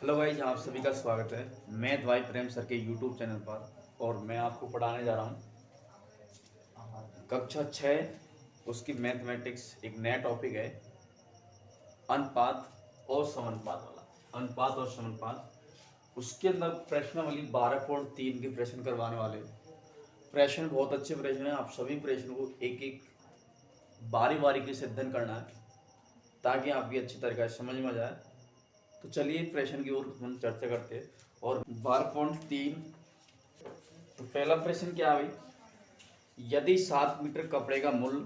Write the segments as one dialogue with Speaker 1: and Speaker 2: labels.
Speaker 1: Hello guys, आप सभी का स्वागत है। मैं द्वाई प्रेम सर के यूट्यूब चैनल पर और मैं आपको पढ़ाने जा रहा हूँ कक्षा 6 उसकी मैथमेटिक्स। एक नया टॉपिक है अनुपात और समानुपात वाला। अनुपात और समानुपात उसके अंदर प्रश्नावली 12.3 के प्रश्न करवाने वाले हैं। प्रश्न बहुत अच्छे प्रश्न हैं। आप सभी प्रश्न को एक एक बारी बारी से अध्ययन करना है ताकि आपकी अच्छी तरीके से समझ में आ जाए। तो चलिए प्रश्न की ओर हम चर्चा करते हैं। और 12.3, तो पहला प्रश्न क्या है भाई, यदि 7 मीटर कपड़े का मूल्य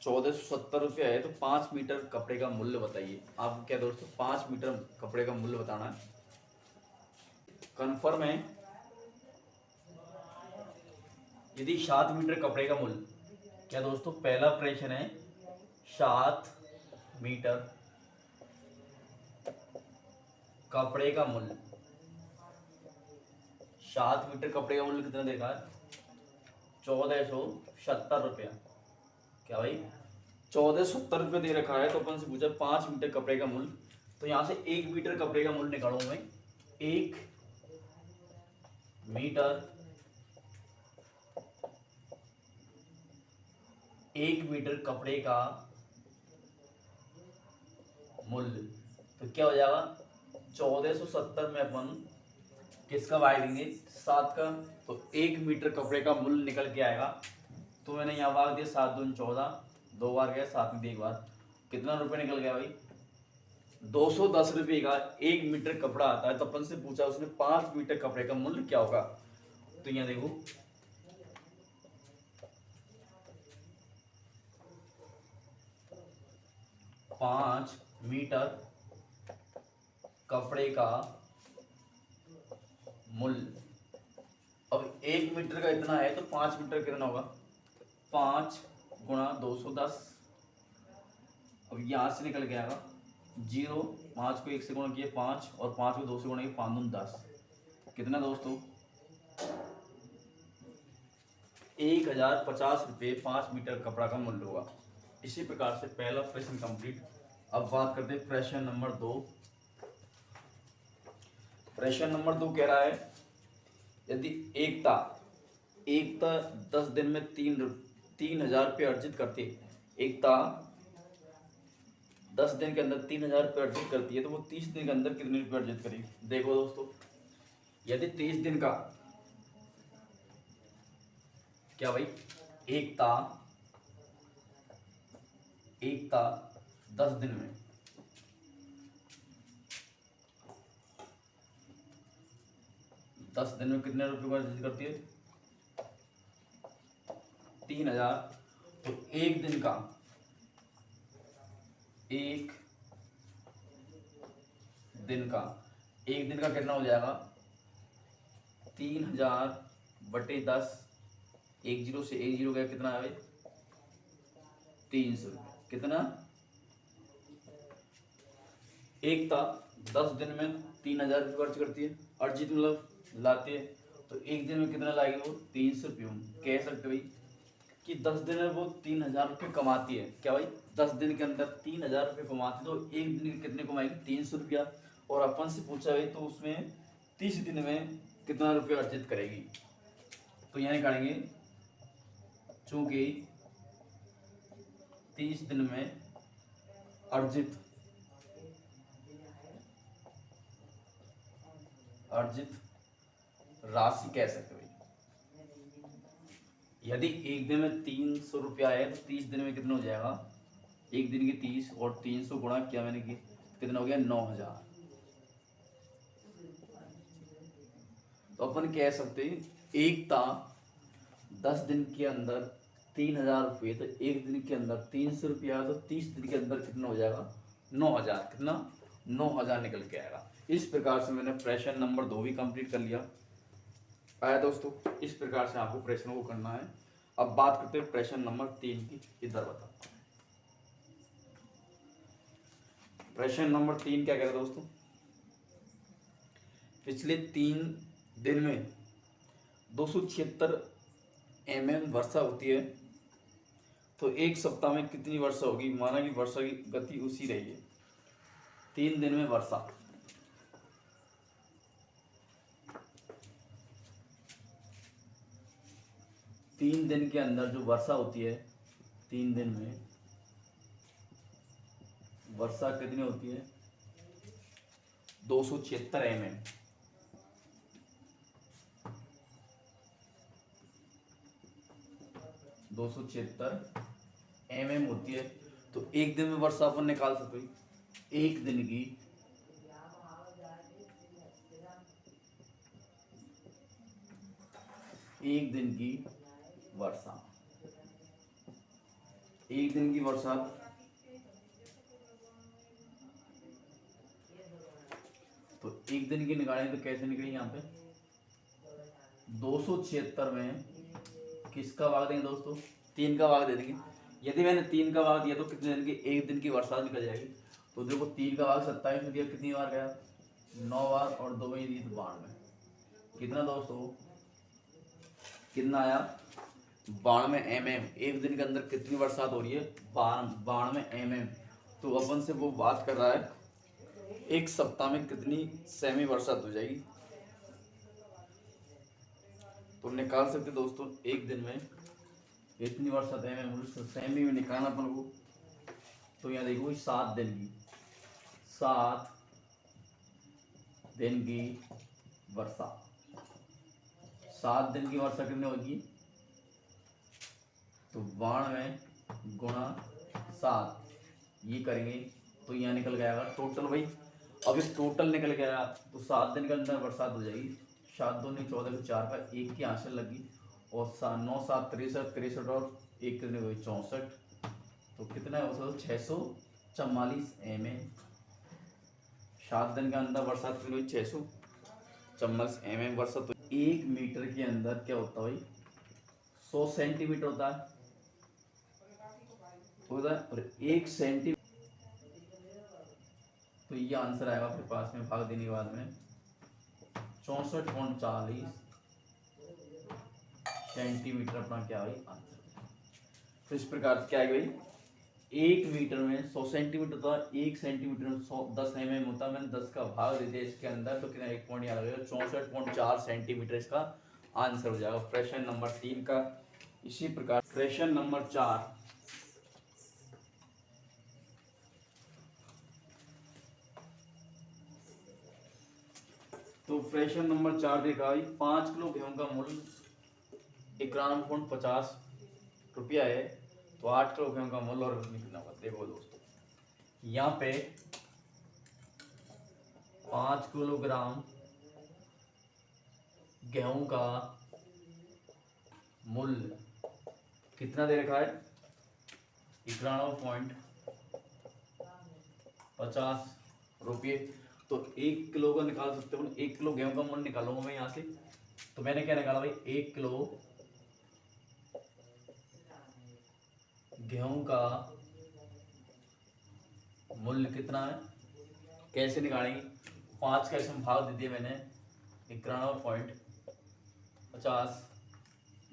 Speaker 1: 1470 है तो 5 मीटर कपड़े का मूल्य बताइए। आपको क्या दोस्तों 5 मीटर कपड़े का मूल्य बताना है। कन्फर्म है। यदि 7 मीटर कपड़े का मूल्य, क्या दोस्तों पहला प्रश्न है 7 मीटर कपड़े का मूल्य। 7 मीटर कपड़े का मूल्य कितना देखा है? 1470 रुपया। क्या भाई 1470 रुपये दे रखा है तो अपन से पूछा 5 मीटर कपड़े का मूल्य। तो यहां से 1 मीटर कपड़े का मूल्य निकालूंगा मैं। 1 मीटर 1 मीटर कपड़े का मूल्य, तो क्या हो जाएगा 1470 में अपन किसका भाग देंगे 7 का। तो 1 मीटर कपड़े का मूल्य निकल के आएगा। तो मैंने यहाँ भाग दिया 7 दूनी 14, 2 बार गया 7 में 1 बार, कितना रुपए निकल गया भाई 210 रुपये का 1 मीटर कपड़ा आता है। तो अपन से पूछा उसने 5 मीटर कपड़े का मूल्य क्या होगा। तो यहाँ देखो 5 मीटर कपड़े का मूल्य। अब 1 मीटर का इतना है तो 5 मीटर कितना होगा 5 गुणा 210। अब यहां से निकल के आएगा 0, 5 को 1 से गुणा किए 5 और 5 को 2 से गुणा किए 5 दूनी 10। कितना दोस्तों 1050 रुपये 5 मीटर कपड़ा का मूल्य होगा। इसी प्रकार से पहला प्रश्न कंप्लीट। अब बात करते हैं प्रश्न नंबर 2। प्रश्न नंबर 2 कह रहा है यदि एकता 10 दिन में 3000 रुपये अर्जित करती है। एकता 10 दिन के अंदर 3000 रुपये अर्जित करती है तो वो 30 दिन के अंदर कितने रुपये अर्जित करेगी। देखो दोस्तों, यदि 30 दिन का, क्या भाई एकता 10 दिन में 10 दिन में कितने रुपए को अर्जित करती है 3000। तो एक दिन का कितना हो जाएगा 3000/10। 1 0 से 1 0 गया, कितना है भाई 300 रुपये। कितना एकता 10 दिन में 3000 रुपये खर्च करती है, अर्जित मतलब लाती है। तो एक दिन में कितना लाएगी वो 300 रुपये। कह सकते भाई कि 10 दिन में वो 3000 रुपये कमाती है। क्या भाई 10 दिन के अंदर 3000 रुपये कमाती है तो एक दिन कितने कमाएगी 300 रुपया। और अपन से पूछा भाई तो उसमें 30 दिन में कितना रुपये अर्जित करेगी। तो यहाँ निकालेंगे, चूंकि 30 दिन में अर्जित राशि कह सकते भाई। यदि एक दिन में 300 रुपया है तो 30 दिन में कितना हो जाएगा, एक दिन की 30 और 300 गुणा किया मैंने कि कितना हो गया 9000। तो अपन कह सकते हैं एकता 10 दिन के अंदर 3000 रुपये, तो एक दिन के अंदर 300 रुपया, तो 30 दिन के अंदर कितना हो जाएगा 9000। कितना 9000 निकल के आएगा। इस प्रकार से मैंने प्रश्न नंबर 2 भी कंप्लीट कर लिया। आया दोस्तों, इस प्रकार से आपको प्रश्नों को करना है। अब बात करते हैं प्रश्न नंबर 3 की। इधर बताओ प्रश्न नंबर 3 क्या कह रहा है दोस्तों, पिछले 3 दिन में 276 mm वर्षा होती है तो एक सप्ताह में कितनी वर्षा होगी। माना कि वर्षा की गति उसी रही है। 3 दिन में वर्षा। तीन दिन के अंदर जो वर्षा होती है, 3 दिन में वर्षा कितनी होती है? 276 mm। 276 mm होती है। तो एक दिन में वर्षा अपन निकाल सकते हैं। एक दिन की वर्षा, एक दिन की वर्षा तो एक दिन की निकालें तो कैसे निकलेगी? यहाँ पे 276 में किसका भाग देंगे दोस्तों? 3 का भाग दे देंगे। यदि मैंने 3 का भाग दिया तो कितने दिन की? एक दिन की वर्षा निकल जाएगी। तो देखो 3 का भाग 27 में दिया, कितनी बार गया? 9 बार, और 2 ही दी तो 92। कितना दोस्तों? कितना आया? 92 mm। एक दिन के अंदर कितनी बरसात हो रही है? 92 mm। तो अपन से वो बात कर रहा है एक सप्ताह में कितनी सेमी बरसात हो जाएगी। तो निकाल सकते दोस्तों एक दिन में इतनी बरसात है, सेमी में निकालना अपन को। तो यहाँ देखो 7 दिन की, 7 दिन की वर्षा, 7 दिन की वर्षा कितनी होगी? तो 92 गुणा 7 ये करेंगे तो यहाँ निकल गया टोटल। भाई अब ये टोटल निकल गया तो 7 दिन के अंदर बरसात हो जाएगी। 7 दूनी 14 4 का 1 की आंसर लगी, और 9 7 63 63 और 1 कितने हुई? 64। तो कितना है? 644 mm। 7 दिन के अंदर बरसात कितनी हुई? 644 mm बरसात। तो 1 मीटर के अंदर क्या होता है भाई? 100 सेंटीमीटर होता है, और 1 सेंटीमीटर। तो ये आंसर आएगा फिर पास में भाग देने के बाद में 64.40 सेंटीमीटर अपना क्या भाई आंसर। तो इस प्रकार से क्या है भाई? 1 मीटर में 100 सेंटीमीटर होता है, 1 सेंटीमीटर में 10 mm होता है। मैंने 10 का भाग दे दिया इसके अंदर, तो कितना? 1 पॉइंट यहाँ लगेगा। 64.4 सेंटीमीटर इसका आंसर हो जाएगा प्रश्न नंबर 3 का। इसी प्रकार प्रश्न नंबर 4, तो प्रश्न नंबर 4 देखा भाई 5 किलो गेहूं का मूल्य 91.50 रुपया है। तो 8 किलो गेहूं का मूल्य और कितना होगा? देखो दोस्तों यहाँ पे 5 किलोग्राम गेहूं का मूल्य कितना दे रखा है? 91.50 रुपये। तो 1 किलो का निकाल सकते हो। 1 किलो गेहूं का मूल्य निकालूंगा मैं यहाँ से। तो मैंने क्या निकाला भाई? 1 किलो गेहूं का मूल्य कितना है? कैसे निकालेंगे? 5 का इसमें भाग दे दिया मैंने 91.50,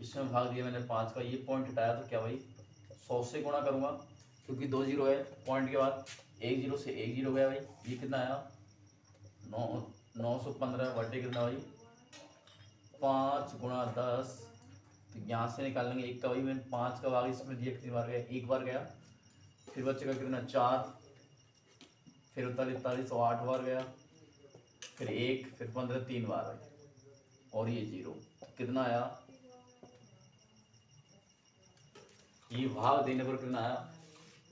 Speaker 1: इसमें भाग दिया मैंने 5 का, ये पॉइंट हटाया तो क्या भाई? 100 से गुणा करूंगा क्योंकि 2 जीरो है पॉइंट के बाद, 1 जीरो से 1 जीरो गया भाई। ये कितना आया? 915 बटे कितना भाई? 5 गुणा 10। तो यहाँ से निकालेंगे 1 का भाई। मैंने 5 का भाग इसमें दिया, कितनी बार गया? 1 बार गया। फिर बचेगा कितना? 4, फिर 43 तो 8 बार गया, फिर 1, फिर 15 3 बार है, और ये 0। कितना आया? ये भाग देने पर कितना आया?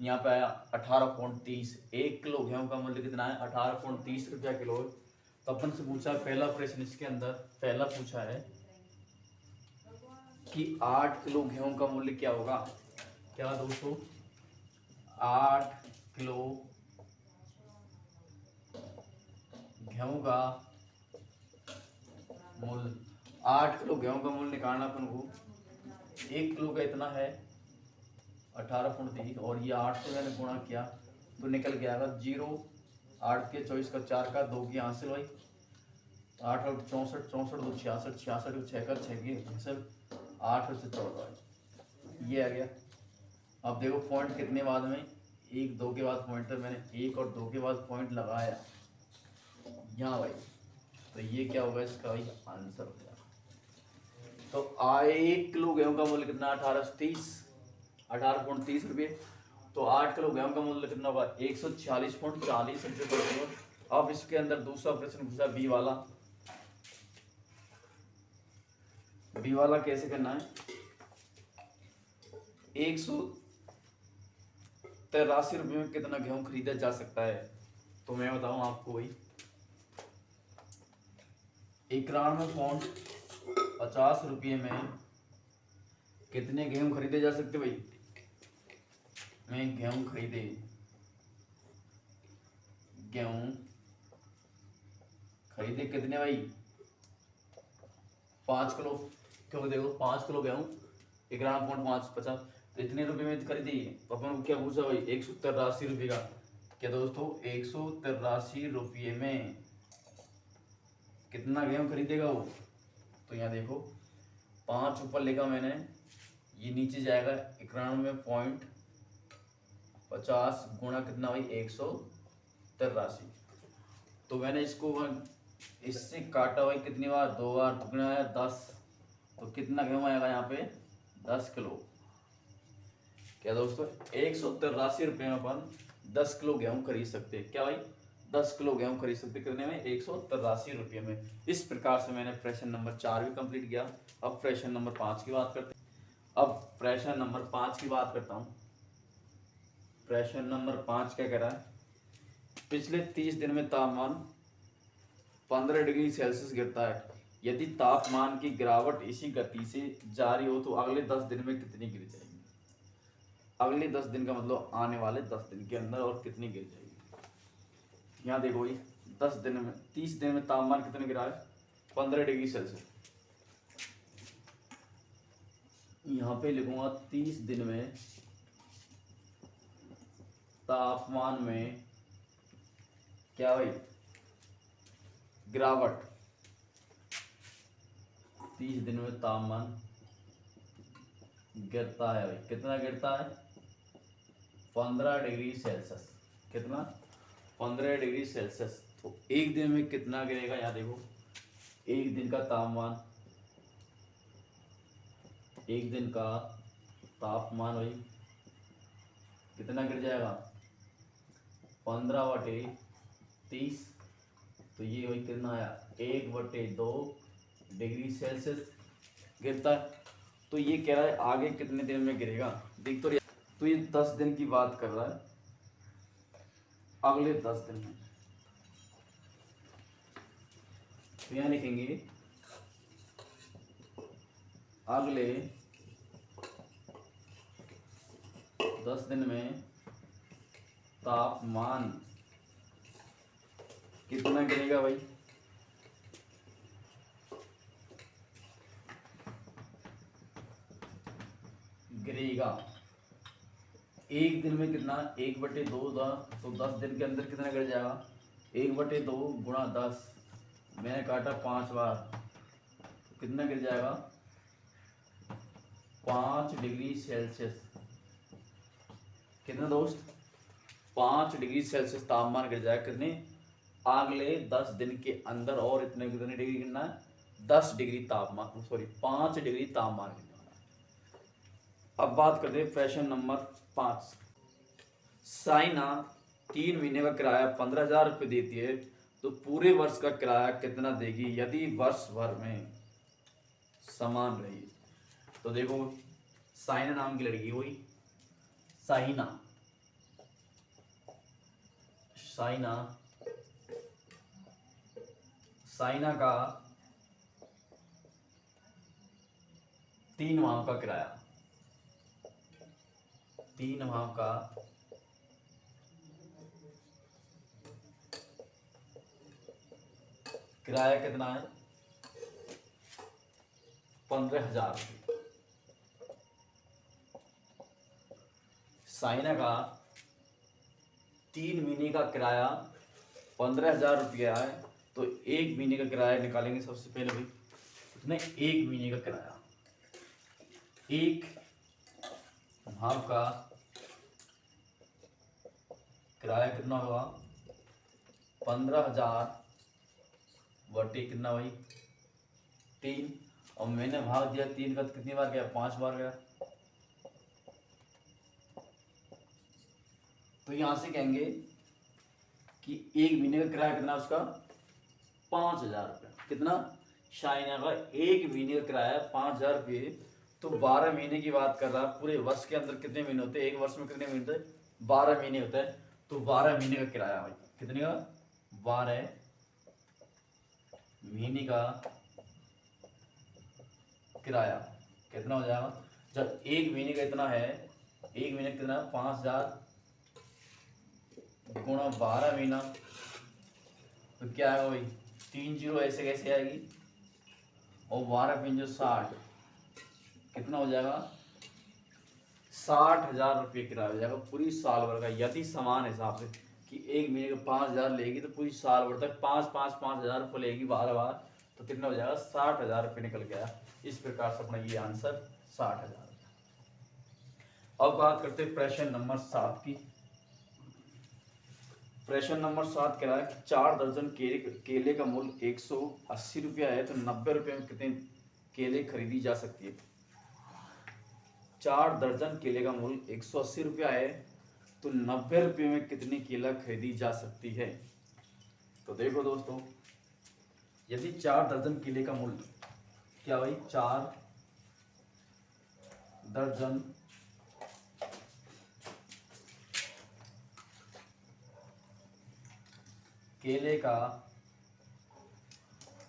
Speaker 1: यहाँ पे आया 18.30। 1 किलो गेहूं का मूल्य कितना है? 18.30 रुपया किलो। तो अपन से पूछा पहला प्रश्न, इसके अंदर पहला पूछा है कि 8 किलो गेहूं का मूल्य क्या होगा? क्या दोस्तों? 8 किलो गेहूं का मूल्य, 8 किलो गेहूं का मूल्य निकालना अपन को। 1 किलो का इतना है 18.30, और ये 8 से मैंने गुणा किया तो निकल गया 0। 8 के 24 का 4 का 2 की हासिल भाई, 8 और 64, 64 2 66, 66 और 6 का 6 की हासिल, 8 और 14 ये आ गया। अब देखो पॉइंट कितने बाद में? एक दो के बाद पॉइंट, तो मैंने एक और दो के बाद पॉइंट लगाया यहाँ भाई, तो ये क्या होगा इसका भाई आंसर हो गया। तो 1 किलो गेहूं का मूल्य कितना, 18.30 रुपये। तो 8 किलो गेहूं का मूल्य कितना होगा, 146.40 रुपये प्रति किलो। अब इसके अंदर दूसरा प्रश्न पूछा बी वाला कैसे करना है। 183 रुपये में कितना गेहूं खरीदा जा सकता है। तो मैं बताऊं आपको भाई, 91.50 रुपये में कितने गेहूं खरीदे जा सकते भाई। मैं गेहूं खरीदे कितने भाई, 5 किलो। क्योंकि देखो 5 किलो गेहूं 91.50, तो इतने रुपए में खरीदी। तो अपन को क्या पूछा भाई, 183 रुपये का। क्या दोस्तों, 183 रुपये में कितना गेहूं खरीदेगा वो। तो यहाँ देखो 5 ऊपर लिखा मैंने, ये नीचे जाएगा 91.50 गुणा कितना भाई 183। तो मैंने इसको इससे काटा भाई कितनी बार, 2 बार, दुगना आया 10। तो कितना गेहूं आएगा यहाँ पे, 10 किलो। क्या दोस्तों, 183 रुपये में अपन 10 किलो गेहूं खरीद सकते हैं। क्या भाई, 10 किलो गेहूं खरीद सकते कितने में, 183 रुपये में। इस प्रकार से मैंने प्रश्न नंबर 4 भी कंप्लीट किया। अब प्रश्न नंबर 5 की बात करते हैं। अब प्रश्न नंबर 5 की बात करता हूँ। प्रश्न नंबर 5 क्या कह रहा है, पिछले 30 दिन में तापमान 15 डिग्री सेल्सियस गिरता है। यदि तापमान की गिरावट इसी गति से जारी हो तो अगले 10 दिन में कितनी गिर जाएगी। अगले 10 दिन का मतलब आने वाले 10 दिन के अंदर और कितनी गिर जाएगी। यहाँ देखो भाई 10 दिन में, 30 दिन में तापमान कितने गिरा है, 15 डिग्री सेल्सियस। यहाँ पे लिखूंगा 30 दिन में तापमान में क्या भाई, गिरावट। 30 दिन में तापमान गिरता है भाई, कितना गिरता है, 15 डिग्री सेल्सियस। कितना, 15 डिग्री सेल्सियस। तो एक दिन में कितना गिरेगा, यहाँ देखो एक दिन का तापमान, एक दिन का तापमान भाई कितना गिर जाएगा, 15/30। तो ये वही कितना आया, 1/2 डिग्री सेल्सियस गिरता है। तो ये कह रहा है आगे कितने दिन में गिरेगा, देख तो ये 10 दिन की बात कर रहा है, अगले 10 दिन में। तो यहाँ लिखेंगे अगले 10 दिन में तापमान कितना गिरेगा भाई, गिरेगा। एक दिन में कितना, 1/2, तो 10 दिन के अंदर कितना गिर जाएगा, 1/2 गुणा 10, मैंने काटा 5 बार, तो कितना गिर जाएगा, 5 डिग्री सेल्सियस। कितना दोस्त, 5 डिग्री सेल्सियस तापमान गिर जाएगा। कितने, अगले 10 दिन के अंदर। और इतने कितने डिग्री गिरना है, 10 डिग्री तापमान, सॉरी 5 डिग्री तापमान गिरना है। अब बात करते हैं प्रश्न नंबर 5। साइना 3 महीने का किराया 15,000 रुपये देती है, तो पूरे वर्ष का किराया कितना देगी यदि वर्ष भर में समान रही। तो देखो साइना नाम की लड़की हुई, साइना का 3 माह का किराया, 3 माह का किराया कितना है, 15,000 रुपये। साइना का 3 महीने का किराया 15,000 रुपया है। तो 1 महीने का किराया निकालेंगे सबसे पहले भाई, कितने, 1 महीने का किराया, 1 माह का किराया कितना होगा 15,000 बटे कितना भाई 3, और मैंने भाग दिया 3 का, कितनी बार गया 5 बार गया। तो यहां से कहेंगे कि एक महीने का किराया कितना उसका 5,000 रुपये। कितना शाइना का एक महीने का किराया 5,000 रुपये। तो 12 महीने की बात कर रहा है, पूरे वर्ष के अंदर कितने महीने होते हैं, एक वर्ष में कितने महीने होते हैं 12 महीने होते हैं। तो 12 महीने का किराया भाई कितने का 12 महीने का किराया कितना हो जाएगा। जब एक महीने का इतना है, एक महीने कितना 5,000 गुणा 12 महीना, तो क्या आएगा भाई 3 जीरो ऐसे कैसे आएगी, और 12 × 60 कितना हो जाएगा 60,000 रुपये किराया हो जाएगा पूरी साल भर का। यदि समान हिसाब से कि एक महीने का 5,000 लेगी तो पूरी साल भर तक 5,000 रुपये लेगी 12 बार, तो कितना हो जाएगा 60,000 रुपये निकल गया। इस प्रकार से अपना ये आंसर 60,000। अब बात करते हैं प्रश्न नंबर 7 की। प्रश्न नंबर 7 कह रहा है कि 4 दर्जन केले का मूल्य 180 रुपया है, तो 90 रुपये में कितने केले खरीदी जा सकती है। 4 दर्जन केले का मूल्य 180 रुपया है, तो 90 रुपये में कितनी केला खरीदी जा सकती है। तो देखो दोस्तों, यदि 4 दर्जन केले का मूल्य क्या भाई 4 दर्जन केले का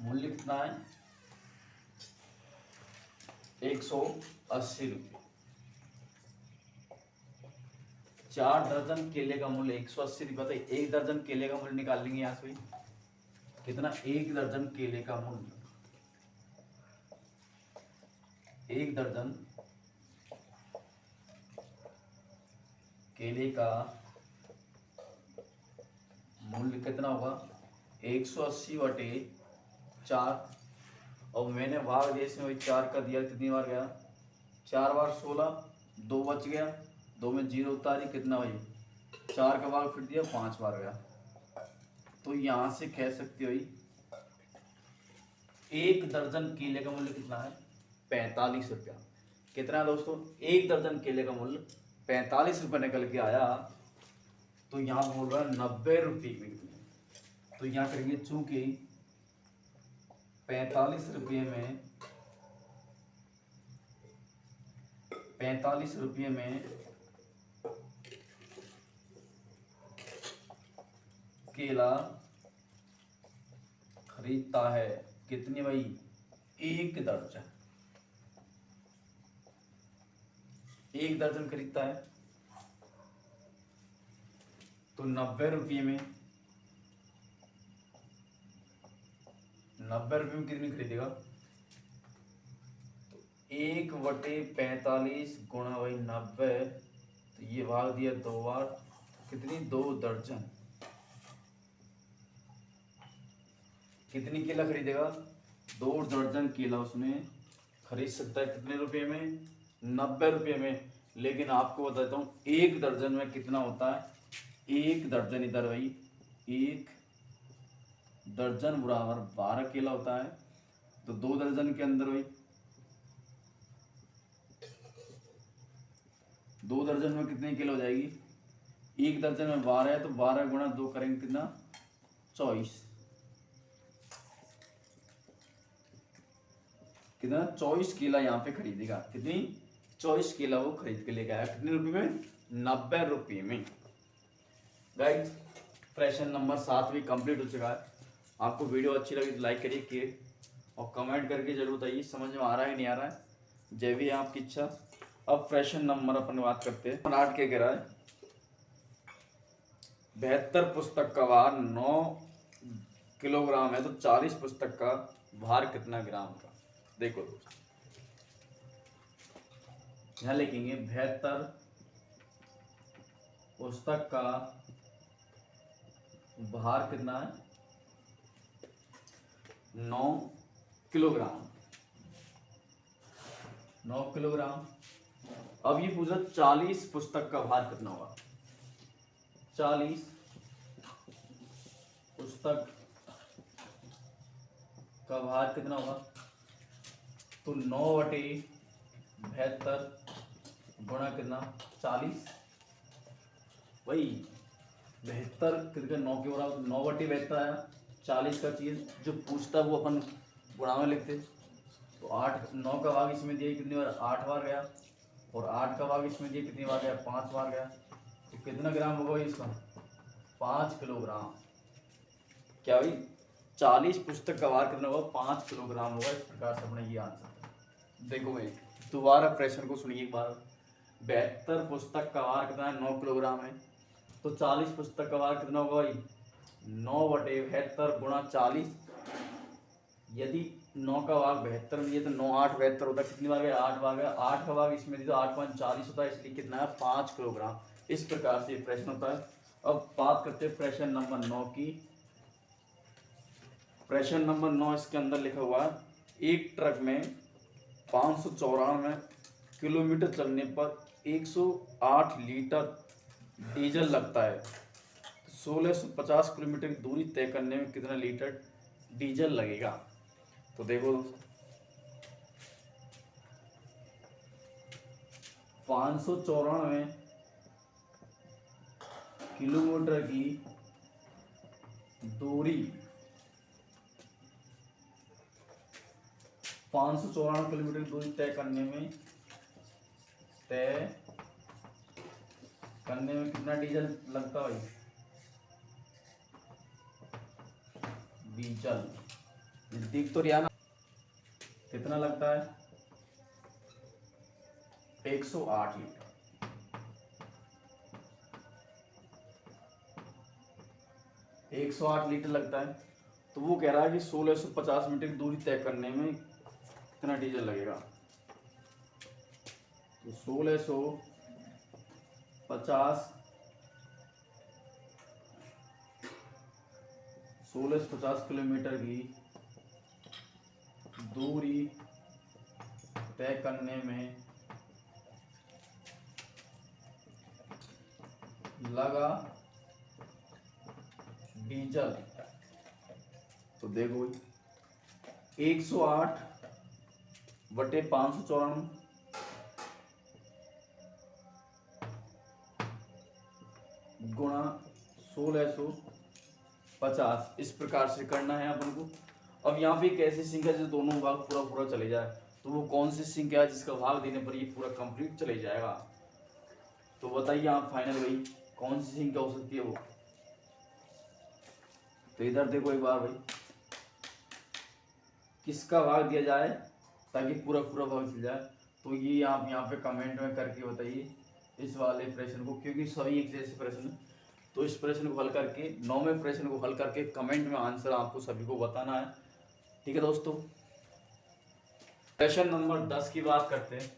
Speaker 1: मूल्य कितना है 180 रुपये। 4 दर्जन केले का मूल्य 180 रुपये, तो एक दर्जन केले का मूल्य निकाल लेंगे यहाँ से कितना, एक दर्जन केले का मूल्य, एक दर्जन केले का मूल्य कितना होगा 180 बटे 4, और मैंने भाग दिया इसमें 4 का दिया, कितनी बार गया 4 बार 16, 2 बच गया, 2 में 0 उतारी, कितना भाई 4 का भाग फिर दिया 5 बार गया। तो यहां से कह सकते हो एक दर्जन केले का मूल्य कितना है 45 रुपया। कितना है दोस्तों, एक दर्जन केले का मूल्य 45 रुपये निकल के आया। तो यहाँ बोल रहा है 90 रुपये में, तो यहाँ करेंगे चूंकि 45 रुपये में 45 रुपये में केला खरीदता है कितनी भाई, एक दर्जन, एक दर्जन खरीदता है। तो 90 रुपये में, 90 रुपये में कितनी खरीदेगा, तो 1/45 गुणा भाई 90, तो ये भाग दिया 2 बार, कितनी 2 दर्जन, कितनी केला खरीदेगा 2 दर्जन केला उसमें खरीद सकता है कितने रुपये में 90 रुपये में। लेकिन आपको बताता हूँ एक दर्जन में कितना होता है, एक दर्जन इधर भाई, एक दर्जन बराबर 12 केला होता है। तो 2 दर्जन के अंदर भाई 2 दर्जन में कितने केला हो जाएगी, एक दर्जन में 12 है, तो 12 गुणा 2 करेंगे कितना 24, कितना 24 केला यहाँ पे खरीदेगा, कितनी 24 केला वो खरीद के लेके आया, कितने रुपए में 90 रुपये में। गाइस प्रश्न नंबर 7 भी कंप्लीट हो चुका है। आपको वीडियो अच्छी लगी तो लाइक करिए और कमेंट करके जरूर बताइए समझ में आ रहा है नहीं आ रहा है, जय भी है आपकी इच्छा। अब प्रश्न नंबर अपन बात करते हैं 8 के कह रहा है 72 पुस्तक का भार 9 किलोग्राम है, तो 40 पुस्तक का भार कितना ग्राम का। देखो दोस्तों यहां लिखेंगे 72 पुस्तक का भार कितना है 9 किलोग्राम, 9 किलोग्राम। अब ये पूछा 40 पुस्तक का भार कितना होगा, 40 पुस्तक का भार कितना होगा? तो 9/72 गुणा कितना? 40। वही 72 कितने 9 के बराबर 9/72 आया। 40 का चीज जो पूछता वो अपन गुणा में लिखते। तो 8 9 का भाग इसमें दिया कितनी बार? 8 बार गया। और 8 का भाग इसमें दिया कितनी बार गया? 5 बार गया। तो कितना ग्राम होगा इसका? 5 किलोग्राम। क्या भाई 40 पुस्तक का भार कितना होगा? 5 किलोग्राम होगा। इस प्रकार से अपना ये आंसर। देखो भाई दोबारा प्रश्न को सुनिए एक बार। 72 पुस्तक का भार कितना है? 9 किलोग्राम है। तो 40 पुस्तक का भार कितना होगा भाई? 9/72 गुणा 40। यदि 9 का भाग 72 में दिया तो 9 8 72 होता है। कितनी बार गया? 8 बार गया। 8 का भाग इसमें दिया तो 8 5 40 होता है। इसलिए कितना है? 5 किलोग्राम। इस प्रकार से प्रश्न होता है। अब बात करते हैं प्रश्न नंबर 9 की। प्रश्न नंबर 9 इसके अंदर लिखा हुआ है एक ट्रक में 594 किलोमीटर चलने पर 108 लीटर डीजल लगता है। 1650 किलोमीटर की दूरी तय करने में कितना लीटर डीजल लगेगा? तो देखो 594 किलोमीटर की दूरी 594 किलोमीटर की दूरी तय करने में कितना डीजल लगता है? डीजल दिख तो रिया ना कितना लगता है? 108 लीटर। 108 लीटर लगता है। तो वो कह रहा है कि 1650 मीटर की दूरी तय करने में कितना डीजल लगेगा? तो 1650 किलोमीटर की दूरी तय करने में लगा डीजल। तो देखो 108/594 गुणा 1650 इस प्रकार से करना है अपन को। अब यहाँ पे एक ऐसी संख्या जो दोनों भाग पूरा पूरा चले जाए, तो वो कौन सी संख्या है जिसका भाग देने पर ये पूरा कंप्लीट चले जाएगा? तो बताइए आप फाइनल भाई कौन सी संख्या हो सकती है वो? तो इधर देखो एक बार भाई किसका भाग दिया जाए ताकि पूरा पूरा भाग चल जाए। तो ये आप यहाँ पे कमेंट में करके बताइए इस वाले प्रश्न को, क्योंकि सभी एक जैसे प्रश्न। तो इस प्रश्न को हल करके 9वें प्रश्न को हल करके कमेंट में आंसर आपको सभी को बताना है। ठीक है दोस्तों। प्रश्न नंबर 10 की बात करते हैं।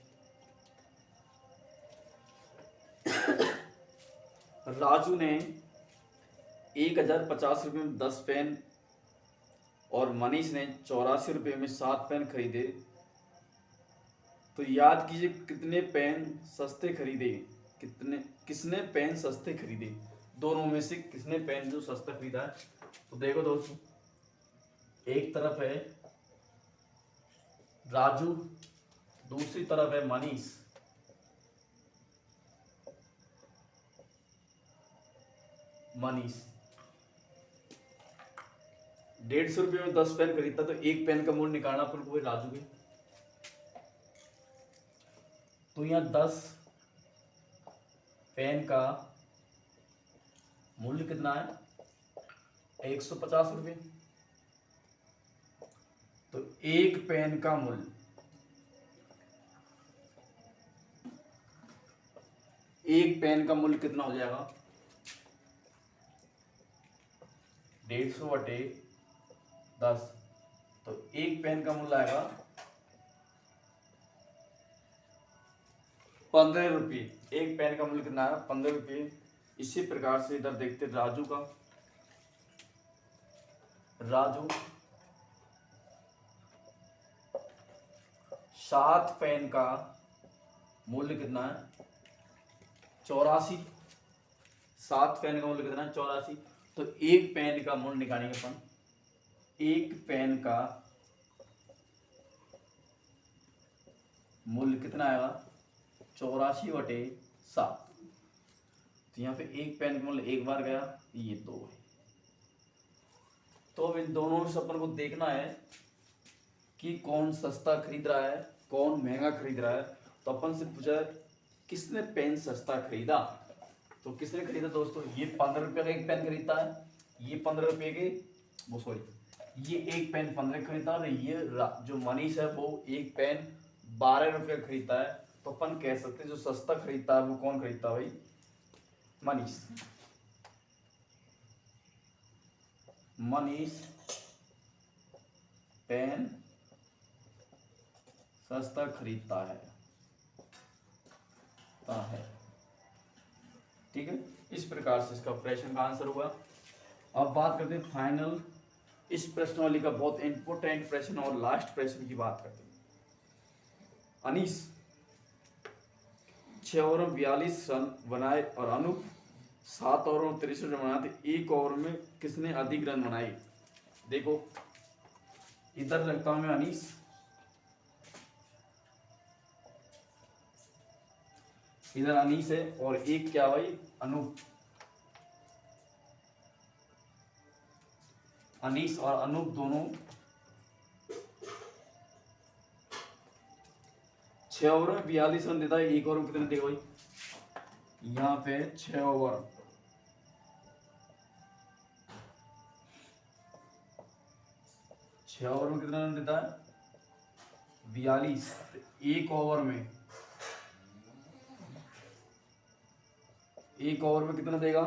Speaker 1: राजू ने 1050 रुपये में 10 पेन और मनीष ने 84 रुपये में 7 पेन खरीदे। तो याद कीजिए कितने पेन सस्ते खरीदे? किसने पेन सस्ते खरीदे? दोनों में से किसने पेन जो सस्ता खरीदा है? तो देखो दोस्तों एक तरफ है राजू, दूसरी तरफ है मनीष। मनीष 150 रुपये में 10 पेन खरीदता, तो एक पेन का मूल्य निकालना अपन को राजू के। तो यहाँ 10 पेन का मूल्य कितना है? 150 रुपये। तो एक पेन का मूल्य कितना हो जाएगा? 150/10। तो एक पेन का मूल्य आएगा 15 रुपये। एक पेन का मूल्य कितना है? 15 रुपये। इसी प्रकार से इधर देखते राजू का। राजू 7 पेन का मूल्य कितना है? 84। 7 पेन का मूल्य कितना, 84। तो एक पेन का मूल्य निकालेंगे अपन, एक पेन का मूल्य कितना आएगा, 84/7। तो यहाँ पे एक पेन का मूल्य एक बार गया, ये 2 है। तो अब इन दोनों में से अपन को देखना है कि कौन सस्ता खरीद रहा है, कौन महंगा खरीद रहा है। तो अपन से पूछा किसने पेन सस्ता खरीदा, तो किसने खरीदा दोस्तों, ये 15 रुपये का एक पेन खरीदता है, ये 15 रुपये के, वो सॉरी, ये एक पेन 15 खरीदता है, और ये जो मनीष है वो एक पेन 12 रुपये खरीदता है। तो अपन कह सकते हैं जो सस्ता खरीदता है वो कौन खरीदता है भाई, मनीष। मनीष पेन सस्ता खरीदता है, ठीक है। इस प्रकार से इसका प्रश्न का आंसर हुआ। अब बात करते हैं फाइनल इस प्रश्नावली का बहुत इंपॉर्टेंट प्रश्न और लास्ट प्रश्न की बात करते हैं। अनीस 6 ओवर में 42 रन बनाए और अनूप 7 ओवर में 63 रन बनाए, तो एक ओवर में किसने अधिक रन बनाए। देखो इधर लगता हूं मैं अनीस, इधर अनीस है, और एक क्या भाई, अनूप। अनीस और अनूप दोनों 6 ओवर में 42 रन देता है, एक ओवर में कितने देगा भाई, यहाँ पे 6 ओवर, 6 ओवर में कितना रन देता है, 42। एक ओवर में, एक ओवर में कितना देगा,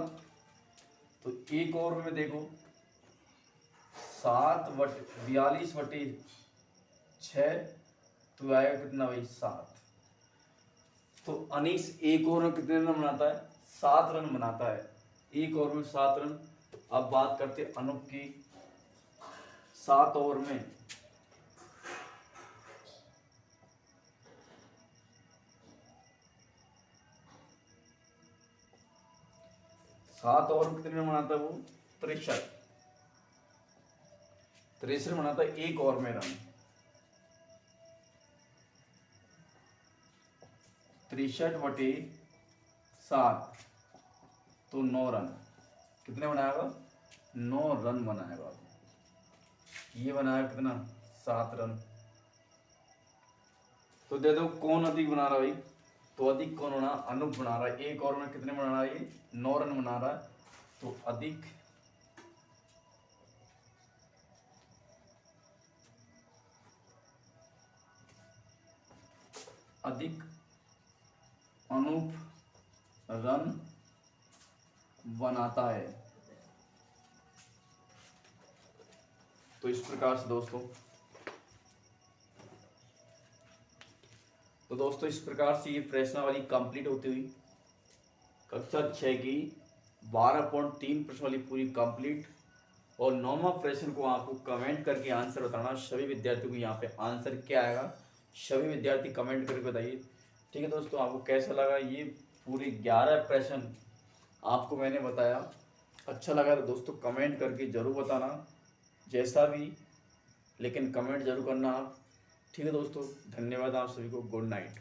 Speaker 1: तो एक ओवर में देखो 7/42/6, तो आएगा कितना भाई, 7। तो अनीस एक ओवर में कितने रन बनाता है, 7 रन बनाता है, एक ओवर में 7 रन। अब बात करते हैं अनूप की, 7 ओवर में 7 ओवर में कितने रन बनाता है वो, 63 बनाता है एक ओवर में रन, 63/7, तो 9 रन। कितने बनाएगा, 9 रन बनाएगा। ये बनाया कितना, 7 रन। तो दे दो कौन अधिक बना रहा है भाई, तो अधिक कौन बना, अनूप बना रहा है। एक ओवर में कितने बना रहा है, ये 9 रन बना रहा है, तो अधिक अनूप रन बनाता है। तो इस प्रकार से दोस्तों, इस प्रकार से ये प्रश्नावली कंप्लीट होती हुई कक्षा 6 की 12.3 प्रश्नावली पूरी कंप्लीट। और 9वां प्रश्न को आपको कमेंट करके आंसर बताना। सभी विद्यार्थियों को यहाँ पे आंसर क्या आएगा, सभी विद्यार्थी कमेंट करके बताइए, ठीक है दोस्तों। आपको कैसा लगा ये पूरे 11 प्रश्न आपको मैंने बताया, अच्छा लगा तो दोस्तों कमेंट करके ज़रूर बताना, जैसा भी, लेकिन कमेंट जरूर करना आप, ठीक है दोस्तों। धन्यवाद आप सभी को, गुड नाइट।